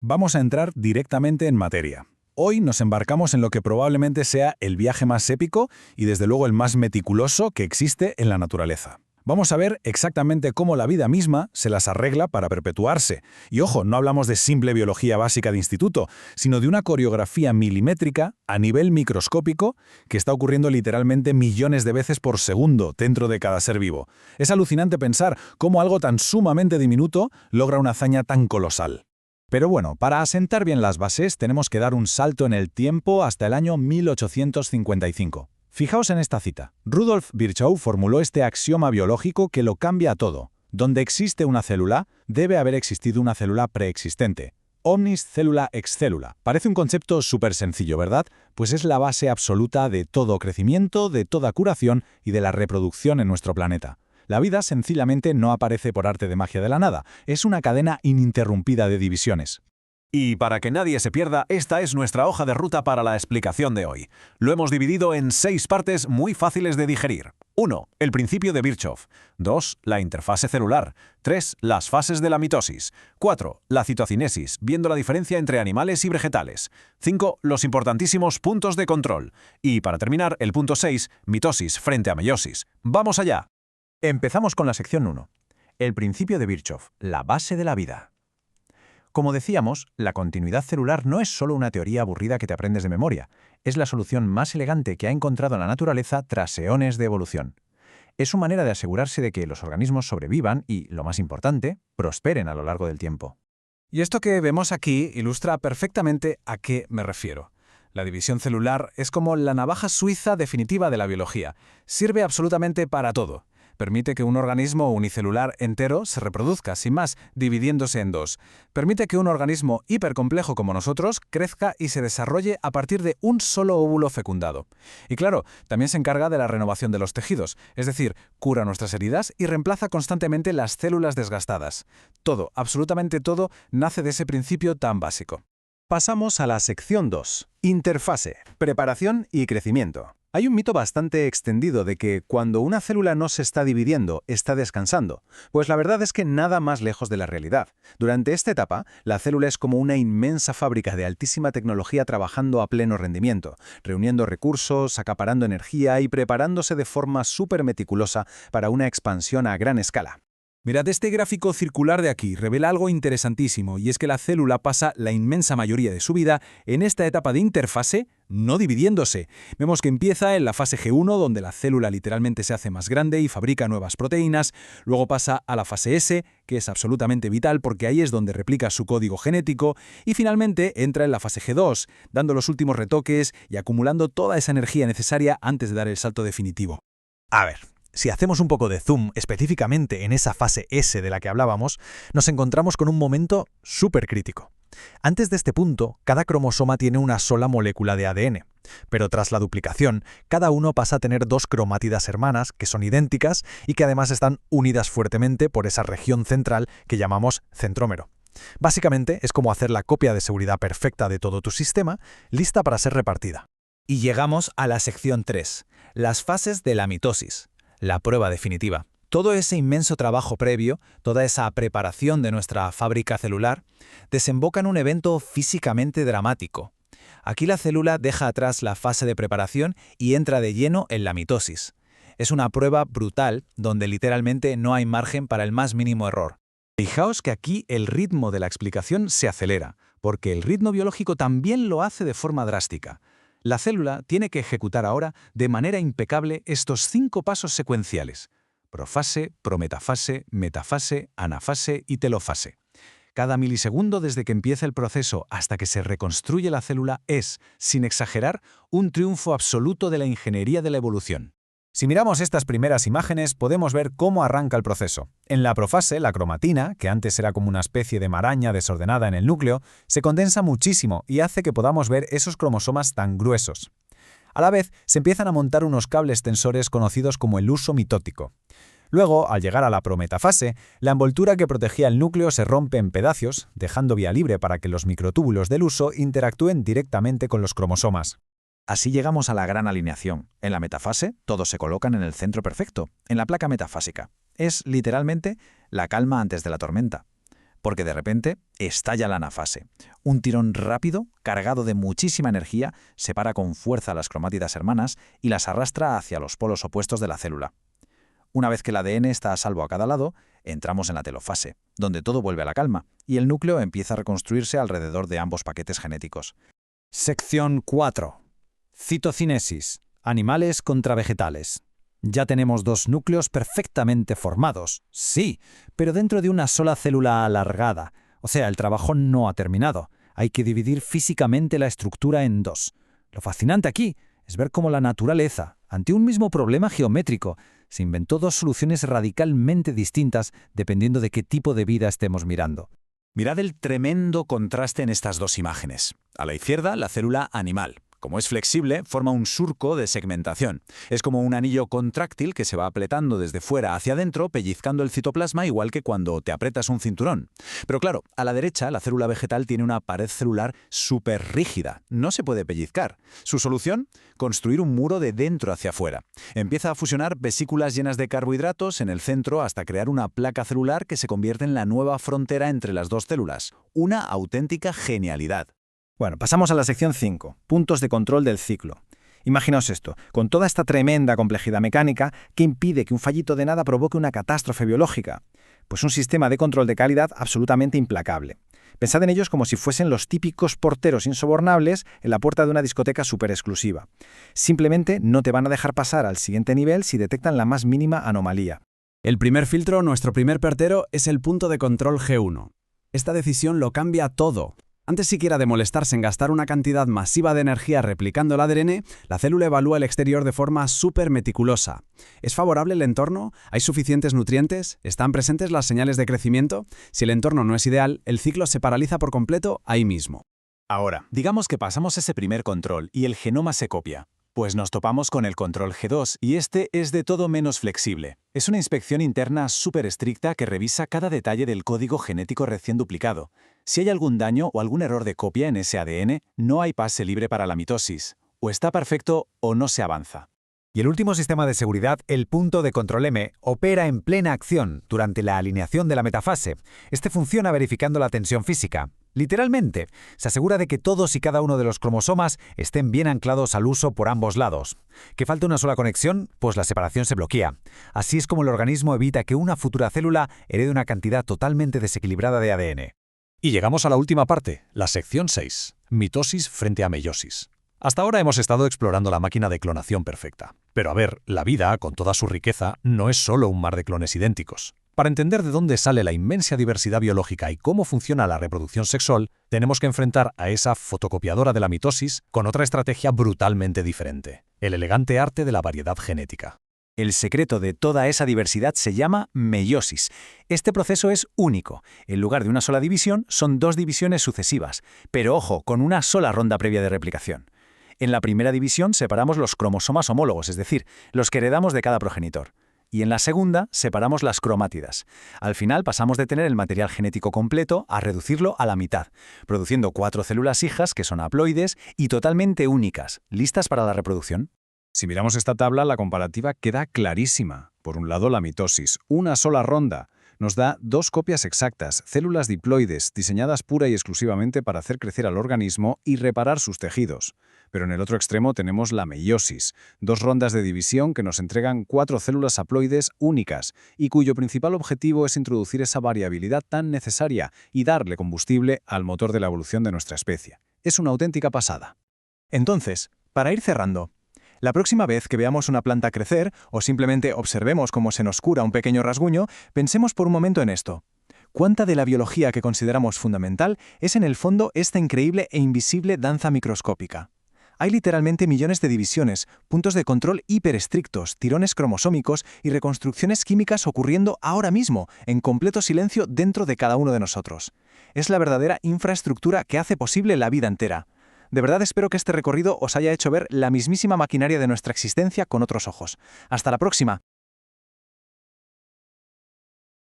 Vamos a entrar directamente en materia. Hoy nos embarcamos en lo que probablemente sea el viaje más épico y desde luego el más meticuloso que existe en la naturaleza. Vamos a ver exactamente cómo la vida misma se las arregla para perpetuarse. Y ojo, no hablamos de simple biología básica de instituto, sino de una coreografía milimétrica a nivel microscópico que está ocurriendo literalmente millones de veces por segundo dentro de cada ser vivo. Es alucinante pensar cómo algo tan sumamente diminuto logra una hazaña tan colosal. Pero bueno, para asentar bien las bases tenemos que dar un salto en el tiempo hasta el año 1855. Fijaos en esta cita. Rudolf Virchow formuló este axioma biológico que lo cambia todo. Donde existe una célula, debe haber existido una célula preexistente. Omnis cellula ex cellula. Parece un concepto súper sencillo, ¿verdad? Pues es la base absoluta de todo crecimiento, de toda curación y de la reproducción en nuestro planeta. La vida sencillamente no aparece por arte de magia de la nada, es una cadena ininterrumpida de divisiones. Y para que nadie se pierda, esta es nuestra hoja de ruta para la explicación de hoy. Lo hemos dividido en 6 partes muy fáciles de digerir. 1. El principio de Virchow. 2. La interfase celular. 3. Las fases de la mitosis. 4. La citocinesis, viendo la diferencia entre animales y vegetales. 5. Los importantísimos puntos de control. Y para terminar, el punto 6, mitosis frente a meiosis. ¡Vamos allá! Empezamos con la sección 1. El principio de Virchow, la base de la vida. Como decíamos, la continuidad celular no es solo una teoría aburrida que te aprendes de memoria, es la solución más elegante que ha encontrado la naturaleza tras eones de evolución. Es su manera de asegurarse de que los organismos sobrevivan y, lo más importante, prosperen a lo largo del tiempo. Y esto que vemos aquí ilustra perfectamente a qué me refiero. La división celular es como la navaja suiza definitiva de la biología. Sirve absolutamente para todo. Permite que un organismo unicelular entero se reproduzca, sin más, dividiéndose en dos. Permite que un organismo hipercomplejo como nosotros crezca y se desarrolle a partir de un solo óvulo fecundado. Y claro, también se encarga de la renovación de los tejidos, es decir, cura nuestras heridas y reemplaza constantemente las células desgastadas. Todo, absolutamente todo, nace de ese principio tan básico. Pasamos a la sección 2. Interfase, preparación y crecimiento. Hay un mito bastante extendido de que cuando una célula no se está dividiendo, está descansando. Pues la verdad es que nada más lejos de la realidad. Durante esta etapa, la célula es como una inmensa fábrica de altísima tecnología trabajando a pleno rendimiento, reuniendo recursos, acaparando energía y preparándose de forma súper meticulosa para una expansión a gran escala. Mirad, este gráfico circular de aquí revela algo interesantísimo, y es que la célula pasa la inmensa mayoría de su vida en esta etapa de interfase, no dividiéndose. Vemos que empieza en la fase G1, donde la célula literalmente se hace más grande y fabrica nuevas proteínas, luego pasa a la fase S, que es absolutamente vital porque ahí es donde replica su código genético, y finalmente entra en la fase G2, dando los últimos retoques y acumulando toda esa energía necesaria antes de dar el salto definitivo. A ver. Si hacemos un poco de zoom específicamente en esa fase S de la que hablábamos, nos encontramos con un momento súper crítico. Antes de este punto, cada cromosoma tiene una sola molécula de ADN, pero tras la duplicación, cada uno pasa a tener 2 cromátidas hermanas que son idénticas y que además están unidas fuertemente por esa región central que llamamos centrómero. Básicamente es como hacer la copia de seguridad perfecta de todo tu sistema, lista para ser repartida. Y llegamos a la sección 3, las fases de la mitosis. La prueba definitiva. Todo ese inmenso trabajo previo, toda esa preparación de nuestra fábrica celular, desemboca en un evento físicamente dramático. Aquí la célula deja atrás la fase de preparación y entra de lleno en la mitosis. Es una prueba brutal donde literalmente no hay margen para el más mínimo error. Fijaos que aquí el ritmo de la explicación se acelera, porque el ritmo biológico también lo hace de forma drástica. La célula tiene que ejecutar ahora de manera impecable estos 5 pasos secuenciales: profase, prometafase, metafase, anafase y telofase. Cada milisegundo desde que empieza el proceso hasta que se reconstruye la célula es, sin exagerar, un triunfo absoluto de la ingeniería de la evolución. Si miramos estas primeras imágenes, podemos ver cómo arranca el proceso. En la profase, la cromatina, que antes era como una especie de maraña desordenada en el núcleo, se condensa muchísimo y hace que podamos ver esos cromosomas tan gruesos. A la vez, se empiezan a montar unos cables tensores conocidos como el huso mitótico. Luego, al llegar a la prometafase, la envoltura que protegía el núcleo se rompe en pedazos, dejando vía libre para que los microtúbulos del huso interactúen directamente con los cromosomas. Así llegamos a la gran alineación. En la metafase, todos se colocan en el centro perfecto, en la placa metafásica. Es, literalmente, la calma antes de la tormenta. porque de repente estalla la anafase. Un tirón rápido, cargado de muchísima energía, separa con fuerza las cromátidas hermanas y las arrastra hacia los polos opuestos de la célula. Una vez que el ADN está a salvo a cada lado, entramos en la telofase, donde todo vuelve a la calma y el núcleo empieza a reconstruirse alrededor de ambos paquetes genéticos. Sección 4. Citocinesis. Animales contra vegetales. Ya tenemos dos núcleos perfectamente formados, sí, pero dentro de una sola célula alargada. O sea, el trabajo no ha terminado. Hay que dividir físicamente la estructura en dos. Lo fascinante aquí es ver cómo la naturaleza, ante un mismo problema geométrico, se inventó dos soluciones radicalmente distintas dependiendo de qué tipo de vida estemos mirando. Mirad el tremendo contraste en estas dos imágenes. A la izquierda, la célula animal. Como es flexible, forma un surco de segmentación. Es como un anillo contráctil que se va apretando desde fuera hacia adentro, pellizcando el citoplasma igual que cuando te apretas un cinturón. Pero claro, a la derecha, la célula vegetal tiene una pared celular súper rígida. No se puede pellizcar. ¿Su solución? Construir un muro de dentro hacia afuera. Empieza a fusionar vesículas llenas de carbohidratos en el centro hasta crear una placa celular que se convierte en la nueva frontera entre las dos células. Una auténtica genialidad. Bueno, pasamos a la sección 5, puntos de control del ciclo. Imaginaos esto, con toda esta tremenda complejidad mecánica, ¿qué impide que un fallito de nada provoque una catástrofe biológica? Pues un sistema de control de calidad absolutamente implacable. Pensad en ellos como si fuesen los típicos porteros insobornables en la puerta de una discoteca súper exclusiva. Simplemente no te van a dejar pasar al siguiente nivel si detectan la más mínima anomalía. El primer filtro, nuestro primer portero, es el punto de control G1. Esta decisión lo cambia todo. Antes siquiera de molestarse en gastar una cantidad masiva de energía replicando el ADN, la célula evalúa el exterior de forma súper meticulosa. ¿Es favorable el entorno? ¿Hay suficientes nutrientes? ¿Están presentes las señales de crecimiento? Si el entorno no es ideal, el ciclo se paraliza por completo ahí mismo. Ahora, digamos que pasamos ese primer control y el genoma se copia. Pues nos topamos con el control G2 y este es de todo menos flexible. Es una inspección interna súper estricta que revisa cada detalle del código genético recién duplicado. Si hay algún daño o algún error de copia en ese ADN, no hay pase libre para la mitosis. O está perfecto o no se avanza. Y el último sistema de seguridad, el punto de control M, opera en plena acción durante la alineación de la metafase. Este funciona verificando la tensión física. Literalmente, se asegura de que todos y cada uno de los cromosomas estén bien anclados al uso por ambos lados. ¿Que falta una sola conexión? Pues la separación se bloquea. Así es como el organismo evita que una futura célula herede una cantidad totalmente desequilibrada de ADN. Y llegamos a la última parte, la sección 6, mitosis frente a meiosis. Hasta ahora hemos estado explorando la máquina de clonación perfecta. Pero a ver, la vida, con toda su riqueza, no es solo un mar de clones idénticos. Para entender de dónde sale la inmensa diversidad biológica y cómo funciona la reproducción sexual, tenemos que enfrentar a esa fotocopiadora de la mitosis con otra estrategia brutalmente diferente, el elegante arte de la variedad genética. El secreto de toda esa diversidad se llama meiosis. Este proceso es único. En lugar de una sola división, son dos divisiones sucesivas, pero ojo, con una sola ronda previa de replicación. En la primera división separamos los cromosomas homólogos, es decir, los que heredamos de cada progenitor. Y en la segunda separamos las cromátidas. Al final pasamos de tener el material genético completo a reducirlo a la mitad, produciendo 4 células hijas que son haploides y totalmente únicas, listas para la reproducción. Si miramos esta tabla, la comparativa queda clarísima. Por un lado, la mitosis, una sola ronda, nos da 2 copias exactas, células diploides, diseñadas pura y exclusivamente para hacer crecer al organismo y reparar sus tejidos. Pero en el otro extremo tenemos la meiosis, 2 rondas de división que nos entregan 4 células haploides únicas y cuyo principal objetivo es introducir esa variabilidad tan necesaria y darle combustible al motor de la evolución de nuestra especie. Es una auténtica pasada. Entonces, para ir cerrando, la próxima vez que veamos una planta crecer o simplemente observemos cómo se nos cura un pequeño rasguño, pensemos por un momento en esto. ¿Cuánta de la biología que consideramos fundamental es en el fondo esta increíble e invisible danza microscópica? Hay literalmente millones de divisiones, puntos de control hiperestrictos, tirones cromosómicos y reconstrucciones químicas ocurriendo ahora mismo, en completo silencio dentro de cada uno de nosotros. Es la verdadera infraestructura que hace posible la vida entera. De verdad espero que este recorrido os haya hecho ver la mismísima maquinaria de nuestra existencia con otros ojos. Hasta la próxima.